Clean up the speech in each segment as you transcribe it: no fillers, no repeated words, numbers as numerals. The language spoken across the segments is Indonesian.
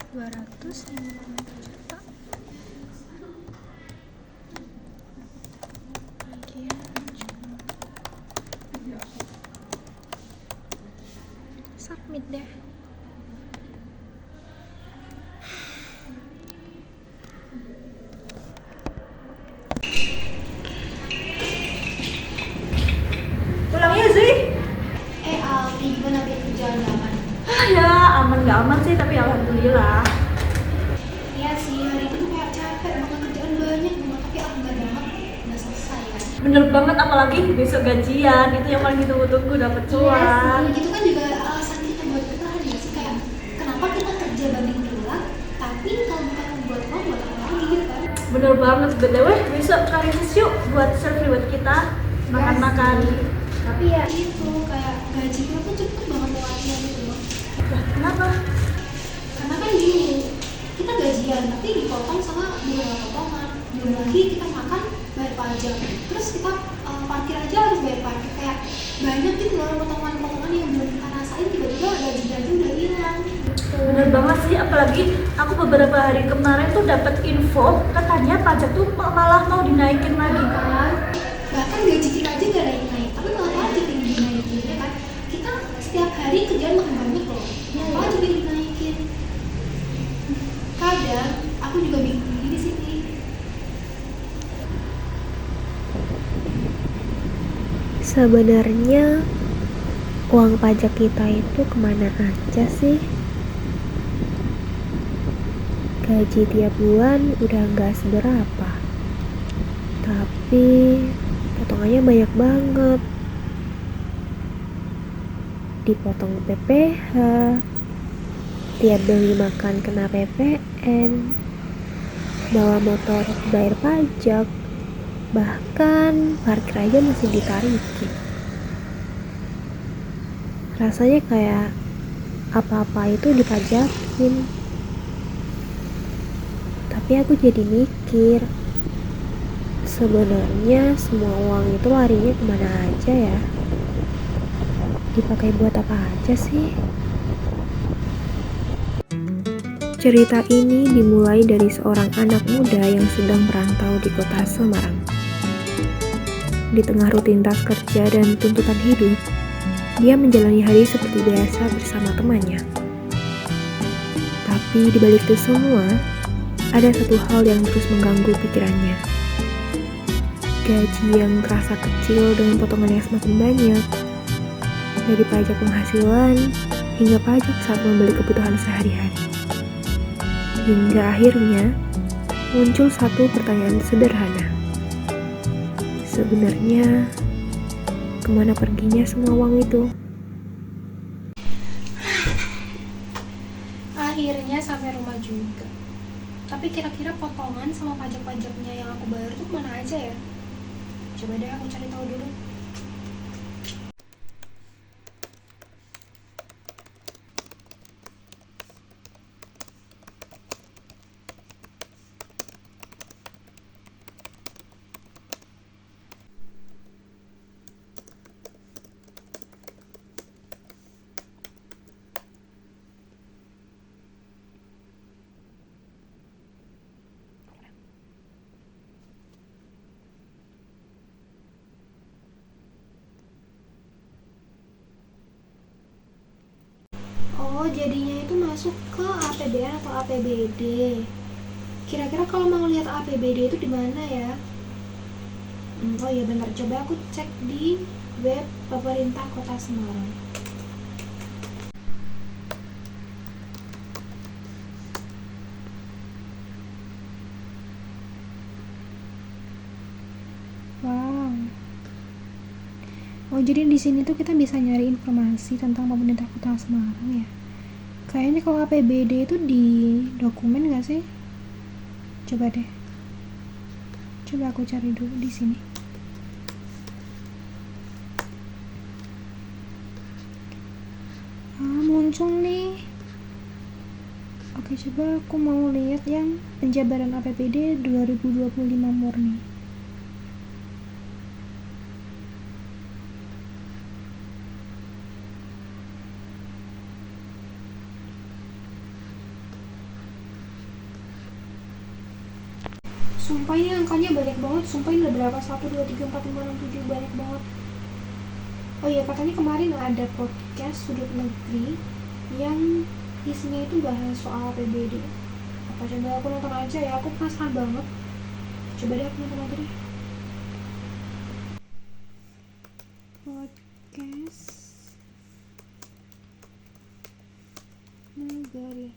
250 juta. Bagian submit deh. Pulangnya Zui? Alfi, gimana kerjaan aman? Ya aman gak aman sih, tapi alhamdulillah. Iya sih, hari itu tuh kayak capek banget, kerjaan banyak banget, tapi alhamdulillah banget udah selesai kan. Bener banget, apalagi besok gajian, itu yang paling ditunggu-tunggu, dapet cuan. Iya sih, itu kan juga alasan kita buat bertahan ya sih, kayak kenapa kita kerja banting tulang, tapi kalau bukan membuat uang buat apa lagi gitu kan. Bener banget, BTW besok cari yuk buat serve buat kita makan-makan. Tapi ya itu, kayak gaji kita tuh cepet banget lewatnya gitu loh. Lah, kenapa? Karena kan gini, kita gajian, tapi dipotong sama beberapa potongan. Belum lagi kita makan, bayar pajak. Terus kita parkir aja harus bayar parkir. Kayak banyak gitu loh potongan-potongan yang belum kita rasain, tiba-tiba gaji udah hilang gitu. Bener banget sih, apalagi aku beberapa hari kemarin tuh dapat info katanya pajak tuh malah mau dinaikin lagi kan. Bahkan gaji kita aja gak naik-naik, tapi malah pajak yang dinaikin ya kan. Kita setiap hari kerjaan makin banyak loh, pajak yang dinaikin. Kadang aku juga bingung gini sih nih. Sebenarnya uang pajak kita itu kemana aja sih? Gaji tiap bulan udah nggak seberapa, tapi potongannya banyak banget. Dipotong PPh, tiap beli makan kena PPN, bawa motor bayar pajak, bahkan parkir aja masih ditarikin. Rasanya kayak apa-apa itu dipajakin. Tapi aku jadi mikir, sebenarnya semua uang itu larinya kemana aja ya? Dipakai buat apa aja sih? Cerita ini dimulai dari seorang anak muda yang sedang merantau di kota Semarang. Di tengah rutinitas kerja dan tuntutan hidup, dia menjalani hari seperti biasa bersama temannya. Tapi di balik itu semua, ada satu hal yang terus mengganggu pikirannya. Gaji yang terasa kecil dengan potongan yang semakin banyak, dari pajak penghasilan hingga pajak saat membeli kebutuhan sehari-hari. Hingga akhirnya muncul satu pertanyaan sederhana. Sebenarnya, kemana perginya semua uang itu? Akhirnya sampai rumah juga. Tapi kira-kira potongan sama pajak-pajaknya yang aku bayar tuh kemana aja ya? Coba deh aku cari tahu dulu. Oh, jadinya itu masuk ke APBN atau APBD. Kira-kira kalau mau lihat APBD itu di mana ya? Oh iya bentar, coba aku cek di web pemerintah Kota Semarang. Wow. Oh, jadi di sini tuh kita bisa nyari informasi tentang pemerintah Kota Semarang ya. Kayaknya kalau APBD itu di dokumen nggak sih? Coba deh. Coba aku cari dulu di sini. Muncul nih. Oke, coba aku mau lihat yang penjabaran APBD 2025 murni. Sumpah ini angkanya banyak banget. Sumpah ini ada berapa? 1, 2, 3, 4, 5, 6, 7. Banyak banget. Oh iya, katanya kemarin ada podcast Sudut Negeri yang isinya itu bahas soal APBD. Apa coba aku nonton aja ya, aku penasaran banget. Coba deh aku nonton aja deh. Podcast Negeri.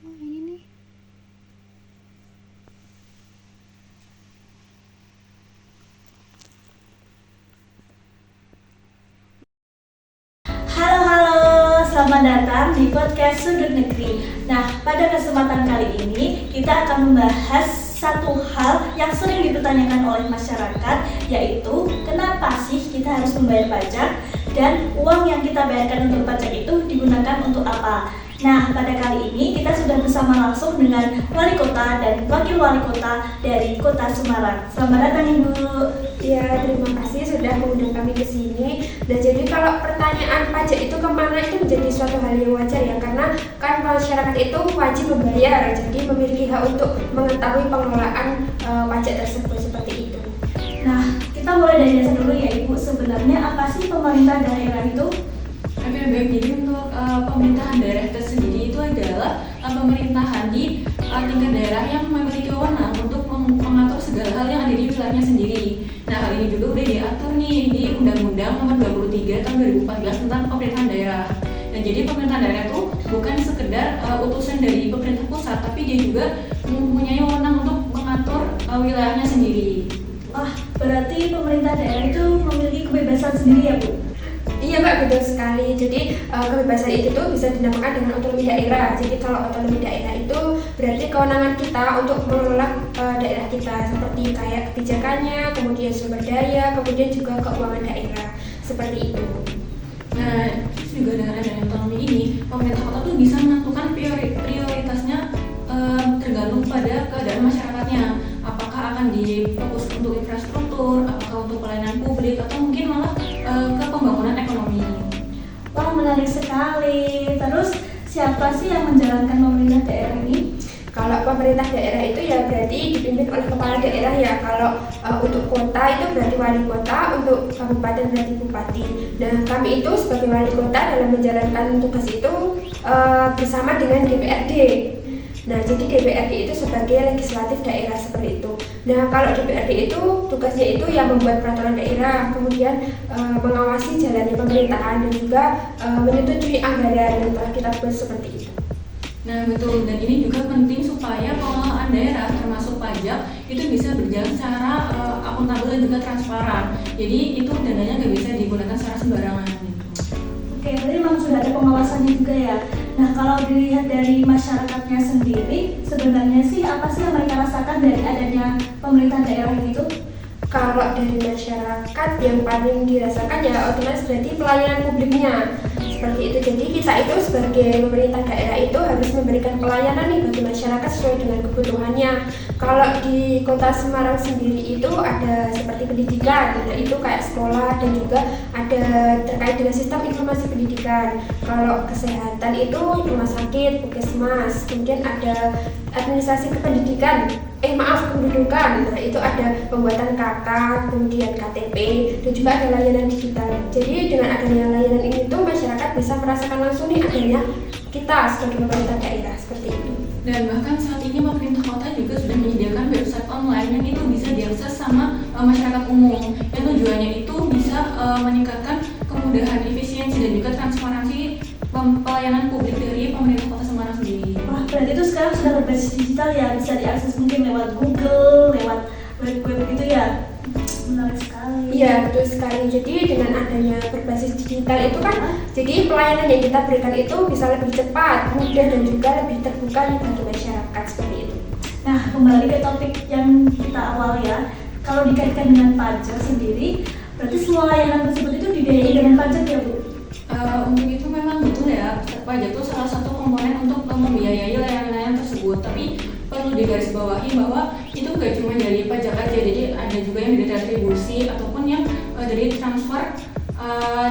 Oh ini nih. Halo, selamat datang di podcast Sudut Negeri. Nah, pada kesempatan kali ini kita akan membahas satu hal yang sering dipertanyakan oleh masyarakat, yaitu kenapa sih kita harus membayar pajak dan uang yang kita bayarkan untuk pajak itu digunakan untuk apa. Nah, pada kali ini kita sudah bersama langsung dengan Wali Kota dan Wakil Wali Kota dari Kota Semarang. Selamat datang Ibu. Ya, terima kasih sudah mengundang kami ke sini. Dan jadi kalau pertanyaan pajak itu kemana itu menjadi suatu hal yang wajar ya, karena kan masyarakat itu wajib membayar, jadi memiliki hak untuk mengetahui pengelolaan pajak tersebut seperti itu. Nah, kita mulai dari dasar dulu ya Ibu. Sebenarnya apa sih pemerintah daerah itu? Oke, baik. Jadi untuk pemerintahan daerah itu sendiri itu adalah pemerintahan di tingkat daerah yang memiliki wewenang untuk mengatur segala hal yang ada di wilayahnya sendiri. Nah, hal ini juga udah diatur nih di Undang-Undang Nomor 23 Tahun 2014 tentang pemerintahan daerah. Dan jadi pemerintahan daerah itu bukan sekedar utusan dari pemerintah pusat, tapi dia juga mempunyai wewenang untuk mengatur wilayahnya sendiri. Wah, berarti pemerintah daerah itu memiliki kebebasan sendiri ya Bu? Iya Mbak, betul sekali. Jadi kebebasan itu tuh bisa dinamakan dengan otonomi daerah. Jadi kalau otonomi daerah itu berarti kewenangan kita untuk mengelola daerah kita, seperti kayak kebijakannya, kemudian sumber daya, kemudian juga keuangan daerah, seperti itu. Nah, terus juga dengan adanya otonomi ini, pemerintah kota tuh bisa menentukan prioritasnya tergantung pada keadaan masyarakatnya. Apakah akan difokus untuk infrastruktur, apakah untuk pelayanan publik, atau mungkin malah ke pembangunan ekonomi. Wah, menarik sekali. Terus siapa sih yang menjalankan pemerintah daerah ini? Kalau pemerintah daerah itu ya berarti dipimpin oleh kepala daerah ya. Kalau untuk kota itu berarti wali kota, untuk kabupaten berarti bupati. Nah, kami itu sebagai wali kota dalam menjalankan tugas itu bersama dengan DPRD. Nah, jadi DPRD itu sebagai legislatif daerah seperti itu. Nah, kalau DPRD itu tugasnya itu yang membuat peraturan daerah, kemudian mengawasi jalannya pemerintahan dan juga menyetujui anggaran yang telah kita buat seperti itu. Nah, betul. Dan ini juga penting supaya pengelolaan daerah termasuk pajak itu bisa berjalan secara akuntabel dan juga transparan. Jadi itu dananya nggak bisa digunakan secara sembarangan gitu. Oke, berarti memang sudah ada pengawasannya juga ya. Nah, kalau dilihat dari masyarakatnya sendiri, sebenarnya sih apa sih yang mereka rasakan dari adanya pemerintah daerah itu? Kalau dari masyarakat yang paling dirasakan ya otomatis berarti pelayanan publiknya seperti itu. Jadi kita itu sebagai pemerintah daerah itu harus memberikan pelayanan nih bagi masyarakat sesuai dengan kebutuhannya. Kalau di Kota Semarang sendiri itu ada seperti pendidikan, nah itu kayak sekolah dan juga ada terkait dengan sistem informasi pendidikan. Kalau kesehatan itu rumah sakit, puskesmas, kemudian ada administrasi kependidikan, kependudukan. Nah, itu ada pembuatan KK, kemudian KTP, dan juga ada layanan digital. Jadi dengan adanya layanan ini tuh masyarakat bisa merasakan langsung nih adanya kita sebagai pemerintah daerah seperti itu. Dan bahkan saat ini pemerintah kota juga sudah menyediakan website online yang itu bisa diakses sama masyarakat umum. Yang tujuannya itu bisa meningkatkan kemudahan, efisiensi, dan juga transparansi pelayanan publik dari pemerintah kota Semarang sendiri. Wah, berarti itu sekarang sudah berbasis digital ya, bisa diakses mungkin lewat Google, lewat web-web gitu ya. Menarik sekali. Iya, betul sekali. Jadi dengan adanya berbasis digital itu kan, jadi pelayanan yang kita berikan itu bisa lebih cepat, mudah, dan juga lebih terbuka bagi masyarakat seperti itu. Nah, kembali ke topik yang kita awal ya. Kalau dikaitkan dengan pajak sendiri, berarti semua layanan tersebut itu dibiayai dengan pajak ya Bu? Untuk itu memang betul ya, pajak itu salah satu komponen untuk membiayai layanan-layanan tersebut. Tapi perlu digarisbawahi bahwa itu nggak cuma dari pajak aja, jadi ada juga yang dari retribusi ataupun yang dari transfer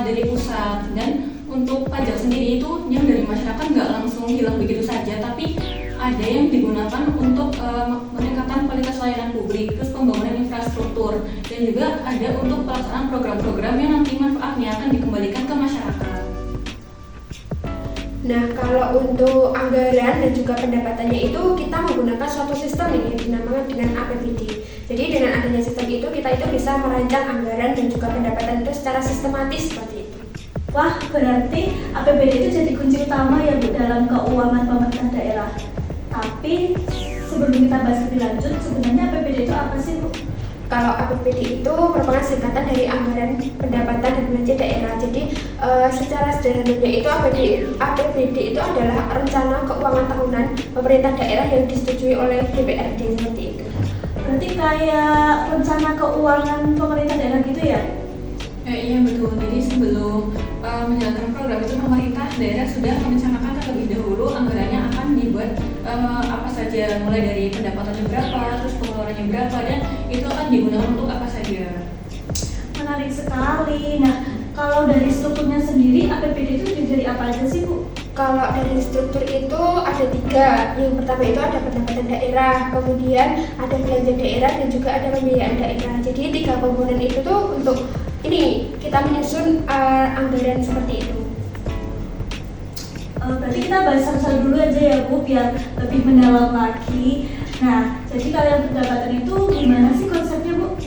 dari pusat. Dan untuk pajak sendiri itu yang dari masyarakat nggak langsung hilang begitu saja, tapi ada yang digunakan untuk dan juga ada untuk pelaksanaan program-program yang nanti manfaatnya akan dikembalikan ke masyarakat. Nah, kalau untuk anggaran dan juga pendapatannya itu kita menggunakan suatu sistem ini yang dinamakan dengan APBD. Jadi dengan adanya sistem itu kita itu bisa merancang anggaran dan juga pendapatan itu secara sistematis seperti itu. Wah, berarti APBD itu jadi kunci utama ya Bu dalam keuangan pemerintah daerah. Tapi sebelum kita bahas lebih lanjut, sebenarnya APBD itu apa sih Bu? Kalau APBD itu merupakan singkatan dari anggaran pendapatan dan belanja daerah. Jadi secara sederhananya itu APBD itu adalah rencana keuangan tahunan pemerintah daerah yang disetujui oleh DPRD seperti itu. Berarti kayak rencana keuangan pemerintah daerah gitu ya? Iya betul, jadi sebelum menjalankan program itu pemerintah daerah sudah merencanakan terlebih dahulu anggarannya akan dibuat apa saja, mulai dari pendapatannya berapa, terus pengeluarannya berapa, dan itu akan digunakan untuk apa saja. Menarik sekali. Nah, kalau dari strukturnya sendiri APBD itu terdiri dari apa aja sih Bu? Kalau dari struktur itu ada 3. Yang pertama itu ada pendapatan daerah, kemudian ada belanja daerah dan juga ada pembiayaan daerah. Jadi 3 komponen itu tuh untuk ini kita menyusun anggaran seperti itu. Berarti kita bahas satu-satu dulu aja ya Bu, biar lebih mendalam lagi. Nah, jadi kalau yang pendapatan itu gimana sih konsepnya Bu?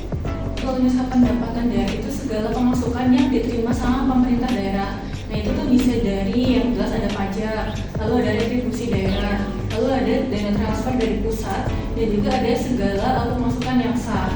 Kalau misalkan pendapatan daerah itu segala pemasukan yang diterima sama pemerintah daerah. Nah itu tuh bisa dari yang jelas ada pajak, lalu ada retribusi daerah, lalu ada dana transfer dari pusat, dan juga ada segala pemasukan yang sah.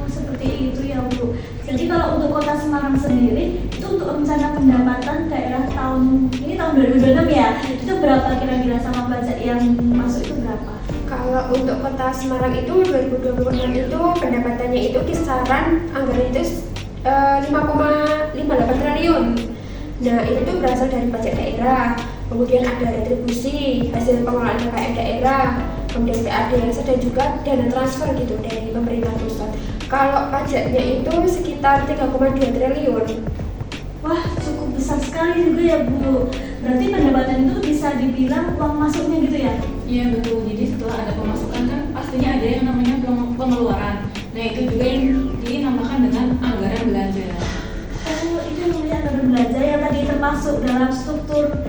Seperti itu ya Bu. Jadi kalau untuk Kota Semarang sendiri itu untuk rencana pendapatan daerah tahun 2026 ya, itu berapa kira-kira sama pajak yang masuk itu berapa? Kalau untuk Kota Semarang itu 2026 itu pendapatannya itu kisaran anggaran itu 5,58 triliun. Nah itu tuh berasal dari pajak daerah, kemudian ada retribusi, hasil pengelolaan KKN daerah, kemudian PAD dan juga dana transfer gitu dari pemerintah pusat. Kalau pajaknya itu sekitar 3,2 triliun. Wah, cukup besar sekali juga ya Bu. Berarti pendapatan itu bisa dibilang uang masuknya gitu ya? Iya betul, jadi setelah ada pemasukan kan pastinya ada yang namanya pengeluaran. Nah itu juga yang dinamakan dengan anggaran belanja. Oh, itu yang namanya anggaran belanja yang tadi termasuk dalam struktur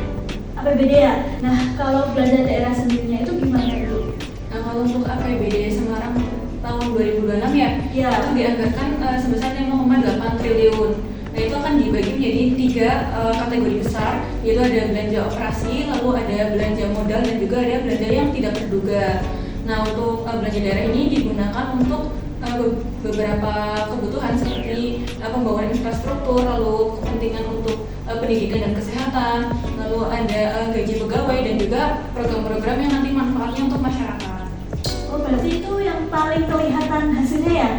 APBD ya? Nah, kalau belanja daerah sendirinya itu gimana Bu? Nah kalau untuk APBD Semarang tahun 2026 ya, Iya. itu dianggarkan sebesar 5,8 triliun. Nah itu akan dibagi menjadi 3 kategori besar, yaitu ada belanja operasi, lalu ada belanja modal, dan juga ada belanja yang tidak terduga. Nah untuk belanja daerah ini digunakan untuk beberapa kebutuhan seperti pembangunan infrastruktur, lalu kepentingan untuk pendidikan dan kesehatan, lalu ada gaji pegawai, dan juga program-program yang nanti manfaatnya untuk masyarakat. Oh, berarti itu yang paling kelihatan hasilnya ya?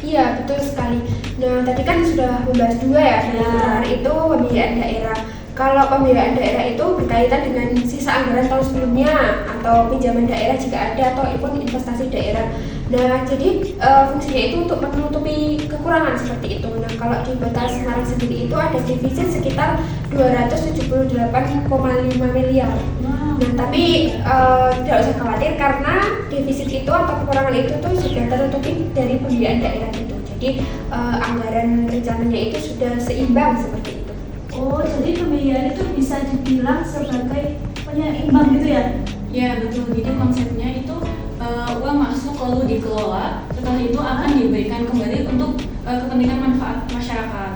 Iya betul sekali. Nah tadi kan sudah membahas 2 ya. Yang terakhir itu pembiayaan daerah. Kalau pembiayaan daerah itu berkaitan dengan sisa anggaran tahun sebelumnya atau pinjaman daerah jika ada ataupun investasi daerah. Nah jadi fungsinya itu untuk menutupi kekurangan seperti itu. Nah kalau di Kota Semarang sendiri itu ada defisit sekitar 278,5 miliar. Nah tapi tidak usah khawatir karena defisit itu atau kekurangan itu tuh sudah tertutupi dari pembiayaan daerah itu. Jadi anggaran rencananya itu sudah seimbang seperti itu. Oh, jadi pembiayaan itu bisa dibilang sebagai penyeimbang gitu ya? Ya betul, jadi konsepnya itu uang masuk lalu dikelola, setelah itu akan diberikan kembali untuk kepentingan manfaat masyarakat.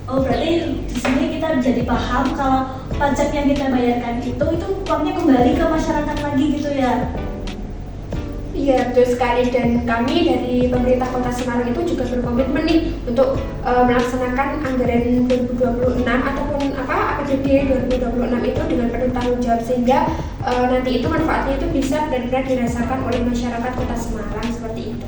Oh, berarti di sini kita jadi paham kalau pajak yang kita bayarkan itu uangnya kembali ke masyarakat lagi gitu ya? Iya betul sekali, dan kami dari pemerintah Kota Semarang itu juga berkomitmen nih untuk melaksanakan anggaran 2026 ataupun APBD 2026 itu dengan penuh tanggung jawab sehingga nanti itu manfaatnya itu bisa benar-benar dirasakan oleh masyarakat Kota Semarang seperti itu.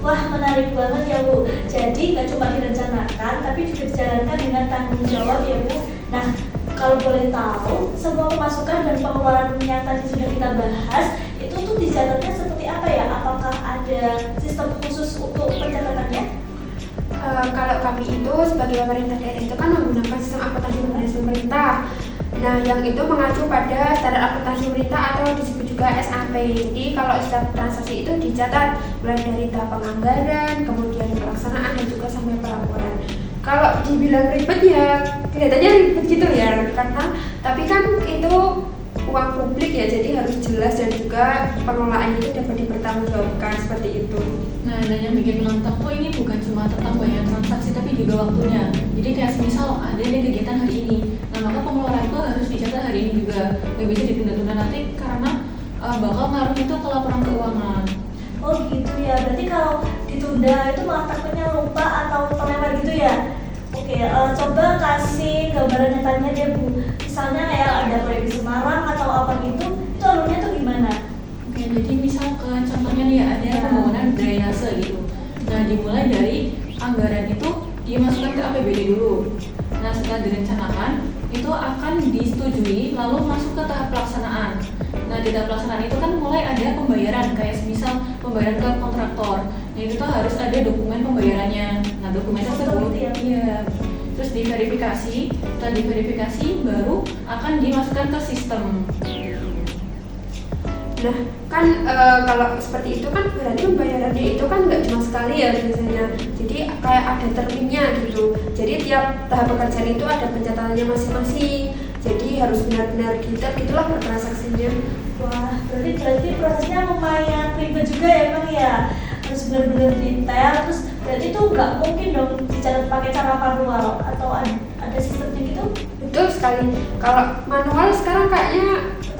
Wah, menarik banget ya Bu. Jadi nggak cuma direncanakan tapi juga dijalankan dengan tanggung jawab ya Bu. Nah, kalau boleh tahu semua pemasukan dan pengeluaran yang tadi sudah kita bahas itu tuh dicatatnya seperti apa ya? Apakah ada sistem khusus untuk pencatatannya? Kalau kami itu sebagai pemerintah daerah itu kan menggunakan sistem akuntansi berbasis pemerintah. Nah, yang itu mengacu pada standar akuntansi pemerintah atau disebut juga SAP. Jadi kalau setiap transaksi itu dicatat mulai dari tahap penganggaran, kemudian pelaksanaan dan juga sampai pelaporan. Kalau dibilang ribet ya kelihatannya ribet gitu ya, karena tapi kan itu uang publik ya, jadi harus jelas dan juga pengelolaan itu dapat dipertanggungjawabkan seperti itu. Nah, dan yang bikin menantang tuh ini bukan cuma tentang banyak transaksi tapi juga waktunya. Jadi kayak misal ada kegiatan hari ini, nah maka pengeluaran itu harus dicatat hari ini juga. Gak bisa ditunda-tunda nanti karena bakal ngaruh itu ke laporan keuangan. Oh gitu ya, berarti kalau ditunda itu malah takutnya lupa atau terlewat gitu ya. Oke, coba kasih gambaran nyatanya deh Bu. Misalnya kayak ada proyek di Semarang atau apa gitu, itu alurnya tuh gimana? Oke, jadi misalkan contohnya nih ada pembangunan drainase gitu. Nah, dimulai dari anggaran itu dimasukkan ke APBD dulu. Nah, setelah direncanakan, itu akan disetujui lalu masuk ke tahap pelaksanaan. Nah, di tahap pelaksanaan itu kan mulai ada pembayaran, kayak misal pembayaran ke kontraktor. Nah, itu tuh harus ada dokumen pembayarannya. Nah, dokumen tersebut ya. Terus diverifikasi, setelah diverifikasi baru akan dimasukkan ke sistem. Nah, kan kalau seperti itu kan berarti pembayarannya itu kan nggak cuma sekali ya biasanya. Jadi kayak ada terminnya gitu. Jadi tiap tahap pekerjaan itu ada pencatatannya masing-masing. Jadi harus benar-benar detail gitulah transaksinya. Wah, berarti prosesnya lumayan ribet juga ya Bang ya. Harus benar-benar detail, terus berarti itu nggak mungkin dong dicatat pakai cara manual atau ada sistemnya gitu? Betul sekali. Kalau manual sekarang kayaknya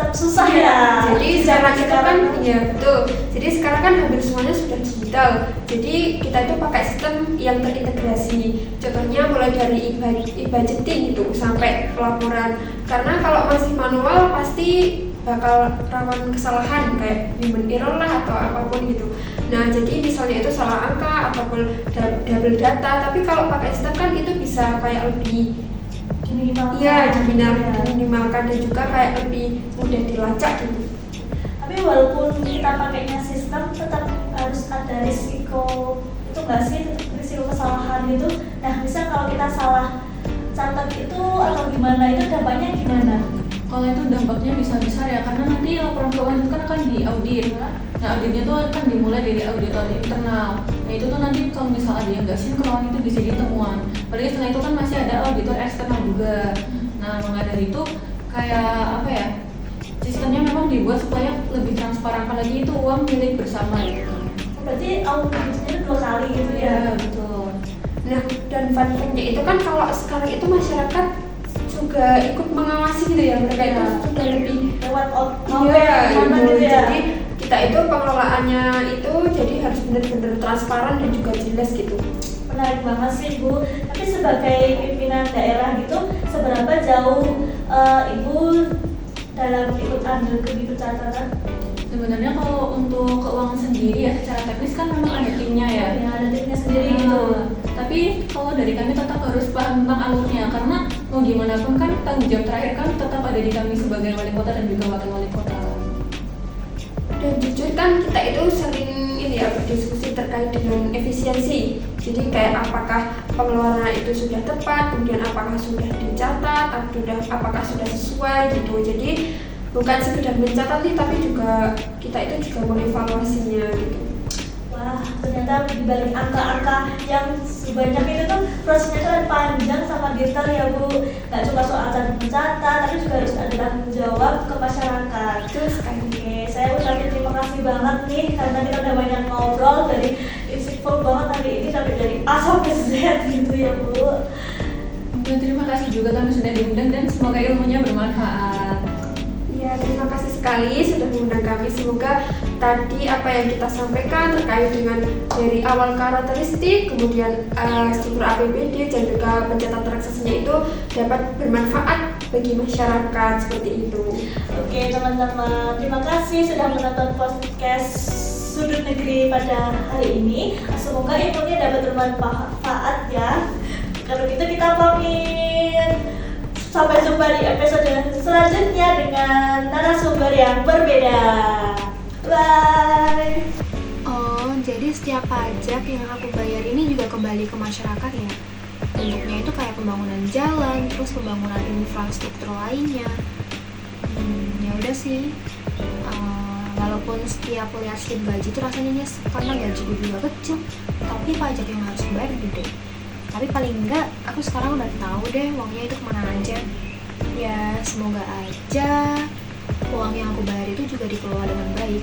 Tetap susah ya. Jadi sekarang kita kan ya betul. Jadi sekarang kan hampir semuanya sudah digital. Jadi kita itu pakai sistem yang terintegrasi. Contohnya mulai dari e-budgeting itu sampai pelaporan. Karena kalau masih manual pasti bakal rawan kesalahan kayak human error lah atau apapun gitu. Nah, jadi misalnya itu salah angka ataupun double data, tapi kalau pakai sistem kan itu bisa kayak lebih diminimalkan dan juga kayak lebih mudah dilacak gitu. Tapi walaupun kita pakainya sistem, tetap harus ada risiko itu nggak sih, risiko kesalahan gitu. Nah, misal kalau kita salah catat itu atau gimana, itu dampaknya gimana? Kalau itu dampaknya bisa besar ya, karena nanti laporan keuangan itu kan akan diaudit. Nah, auditnya tuh akan dimulai dari audit internal. Nah, itu tuh nanti kalau misal ada yang nggak sinkron itu bisa jadi temuan. Apalagi setelah itu kan masih ada auditor eksternal juga. Nah, maka dari itu kayak apa ya? Sistemnya memang dibuat supaya lebih transparan, apalagi itu uang milik bersama gitu. Berarti auditnya itu 2 kali gitu ya? Betul. Nah, dan fun fact-nya itu kan kalau sekarang itu masyarakat juga ikut mengawasi gitu ya, mereka itu sudah lebih Lewat gitu. ya? Jadi kita itu pengelolaannya itu jadi harus benar-benar transparan dan juga jelas gitu. Menarik banget sih Bu. Tapi sebagai pimpinan daerah gitu, seberapa jauh Ibu dalam ikut ambil begitu catatan? Sebenarnya kalau untuk keuangan sendiri ya secara teknis kan memang ada timnya ya. Ya, ada timnya sendiri gitu. Tapi kalau dari kami tetap harus paham tentang alurnya, karena mau gimana pun kan tanggung jawab terakhir kan tetap ada di kami sebagai wali kota dan juga wakil wali kota. Dan jujur kan kita itu sering ini ya berdiskusi terkait dengan efisiensi. Jadi kayak apakah pengeluaran itu sudah tepat, kemudian apakah sudah dicatat, apakah sudah sesuai gitu. Jadi bukan sekedar mencatat nih, tapi juga kita itu juga mengevaluasinya gitu. Wah, ternyata di balik angka-angka yang sebanyak itu tuh prosesnya tuh panjang sama detail ya Bu. Gak cuma soal mencatat, tapi juga harus ada tanggung jawab ke masyarakat. Terus kan Oke, saya ucapin terima kasih banget nih karena kita udah banyak ngobrol dari insightful banget hari ini sampai dari A sampai Z gitu ya Bu. Dan terima kasih juga kami sudah diundang dan semoga ilmunya bermanfaat. ya, terima kasih sekali sudah mengundang kami. Semoga tadi apa yang kita sampaikan terkait dengan dari awal karakteristik, kemudian struktur APBD dan juga pencatatan transaksinya itu dapat bermanfaat bagi masyarakat seperti itu. Oke teman-teman, terima kasih sudah menonton podcast Sudut Negeri pada hari ini. Semoga ilmunya dapat bermanfaat ya. Kalau gitu kita pamit. Sampai jumpa di episode selanjutnya dengan narasumber yang berbeda. Bye. Oh, jadi setiap pajak yang aku bayar ini juga kembali ke masyarakat ya? Bentuknya itu kayak pembangunan jalan, terus pembangunan infrastruktur lainnya. Ya udah sih. Walaupun setiap lihat slip gaji itu rasanya nyesek karena gaji gue juga kecil, tapi pajak yang harus dibayar gede. Tapi paling enggak aku sekarang udah tahu deh uangnya itu kemana aja. Ya semoga aja uang yang aku bayar itu juga dikelola dengan baik.